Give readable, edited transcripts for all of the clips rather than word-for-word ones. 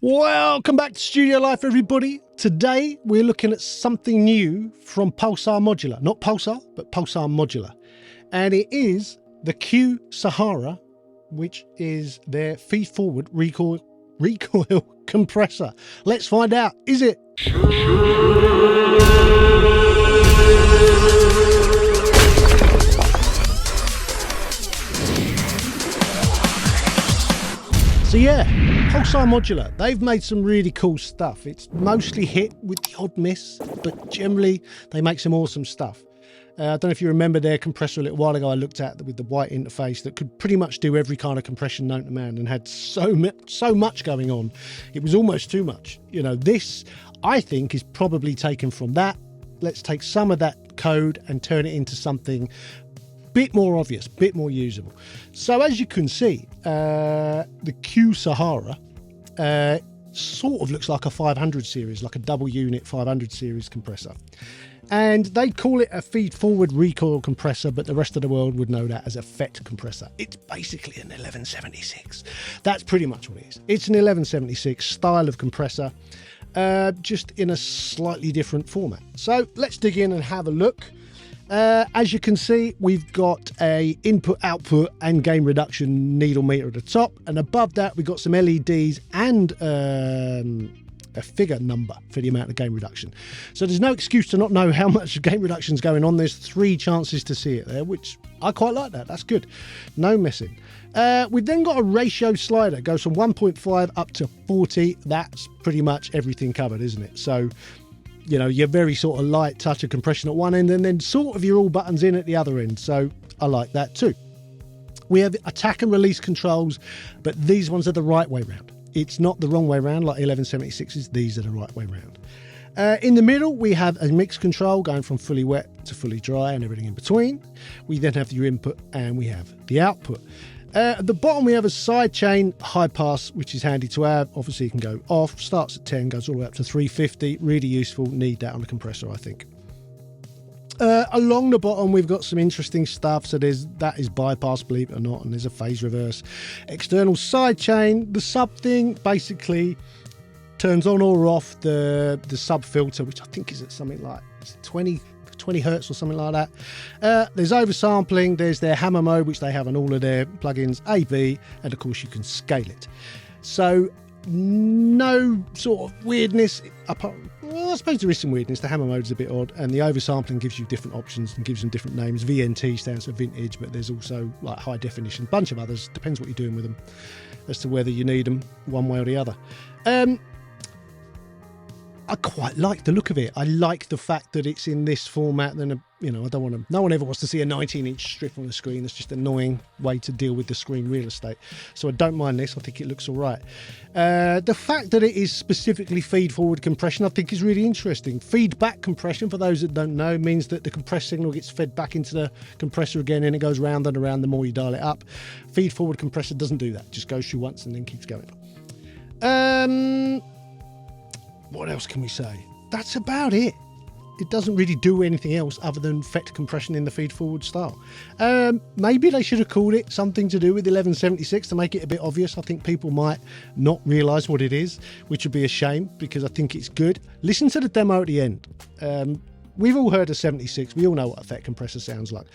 Welcome back to Studio Life, everybody. Today we're looking at something new from Pulsar Modular. Not Pulsar, but Pulsar Modular. And it is the Q Sahara, which is their feed-forward recoil compressor. Let's find out. Is it? So yeah, Pulsar Modular, they've made some really cool stuff. It's mostly hit with the odd miss, but generally they make some awesome stuff. I don't know if you remember their compressor a little while ago I looked at with the white interface that could pretty much do every kind of compression known to man and had so much going on. It was almost too much. You know, this I think is probably taken from that. Let's take some of that code and turn it into something bit more obvious, bit more usable. So as you can see, the Q Sahara sort of looks like a 500 series, like a double unit 500 series compressor. And they call it a feed-forward recoil compressor, but the rest of the world would know that as a FET compressor. It's basically an 1176. That's pretty much what it is. It's an 1176 style of compressor, just in a slightly different format. So let's dig in and have a look. As you can see, we've got a input, output and gain reduction needle meter at the top, and above that we've got some LEDs and a figure number for the amount of gain reduction. So there's no excuse to not know how much gain reduction is going on. There's 3 chances to see it there, which I quite like that. That's good. No messing. We've then got a ratio slider. It goes from 1.5 up to 40. That's pretty much everything covered, isn't it? So, you know, you're very sort of light touch of compression at one end and then sort of your all buttons in at the other end. So I like that too. We have attack and release controls, but these ones are the right way round. It's not the wrong way around like 1176s. These are the right way round. In the middle, we have a mix control going from fully wet to fully dry and everything in between. We then have your input and we have the output. At the bottom, we have a side chain high pass, which is handy to have. Obviously, you can go off, starts at 10, goes all the way up to 350. Really useful. Need that on the compressor, I think. Along the bottom, we've got some interesting stuff. So that is bypass, believe it or not, and there's a phase reverse. External side chain. The sub thing basically turns on or off the sub filter, which I think is at something like 20 hertz or something like that. There's oversampling. There's their hammer mode, which they have on all of their plugins, A/B, and of course you can scale it. So no sort of weirdness. Well, I suppose there is some weirdness. The hammer mode is a bit odd, and the oversampling gives you different options and gives them different names. VNT stands for vintage, but there's also like high definition, bunch of others. Depends what you're doing with them as to whether you need them one way or the other. I quite like the look of it. I like the fact that it's in this format. Then, you know, no one ever wants to see a 19-inch strip on the screen. That's just an annoying way to deal with the screen real estate. So I don't mind this. I think it looks all right. The fact that it is specifically feed-forward compression, I think is really interesting. Feedback compression, for those that don't know, means that the compressed signal gets fed back into the compressor again, and it goes round and around the more you dial it up. Feed-forward compressor doesn't do that. It just goes through once and then keeps going. What else can we say? That's about it. It doesn't really do anything else other than FET compression in the feed-forward style. Maybe they should have called it something to do with 1176 to make it a bit obvious. I think people might not realise what it is, which would be a shame because I think it's good. Listen to the demo at the end. We've all heard of 76. We all know what a FET compressor sounds like.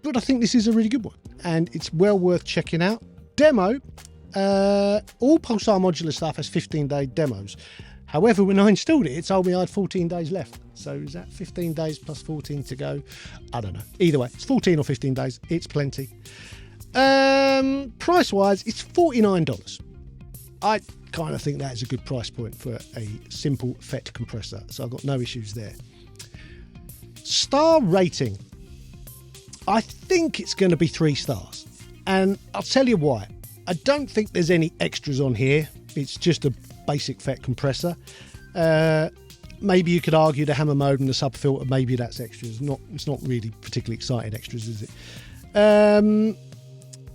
But I think this is a really good one, and it's well worth checking out. Demo, all Pulsar Modular stuff has 15-day demos. However, when I installed it, it told me I had 14 days left. So is that 15 days plus 14 to go? I don't know. Either way, it's 14 or 15 days. It's plenty. Price-wise, it's $49. I kind of think that is a good price point for a simple FET compressor. So I've got no issues there. Star rating. I think it's going to be 3 stars. And I'll tell you why. I don't think there's any extras on here. It's just a basic FET compressor. Maybe you could argue the hammer mode and the sub filter, maybe that's extras. It's not really particularly exciting extras, is it?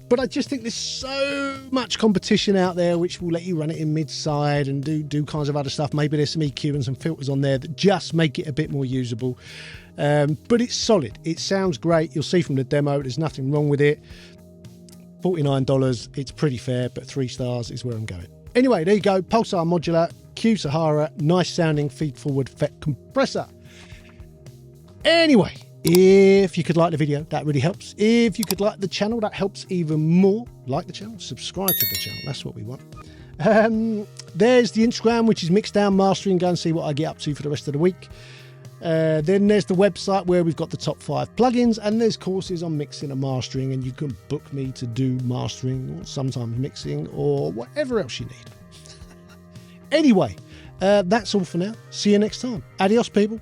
But I just think there's so much competition out there which will let you run it in mid-side and do kinds of other stuff. Maybe there's some EQ and some filters on there that just make it a bit more usable. But it's solid. It sounds great. You'll see from the demo there's nothing wrong with it. $49, it's pretty fair, but 3 stars is where I'm going. Anyway, there you go. Pulsar Modular, Q Sahara, nice sounding feed-forward FET compressor. Anyway, if you could like the video, that really helps. If you could like the channel, that helps even more. Like the channel, subscribe to the channel. That's what we want. There's the Instagram, which is Mixdown Mastering. Go and see what I get up to for the rest of the week. Then there's the website where we've got the top 5 plugins, and there's courses on mixing and mastering, and you can book me to do mastering or sometimes mixing or whatever else you need. Anyway, that's all for now. See you next time. Adios, people.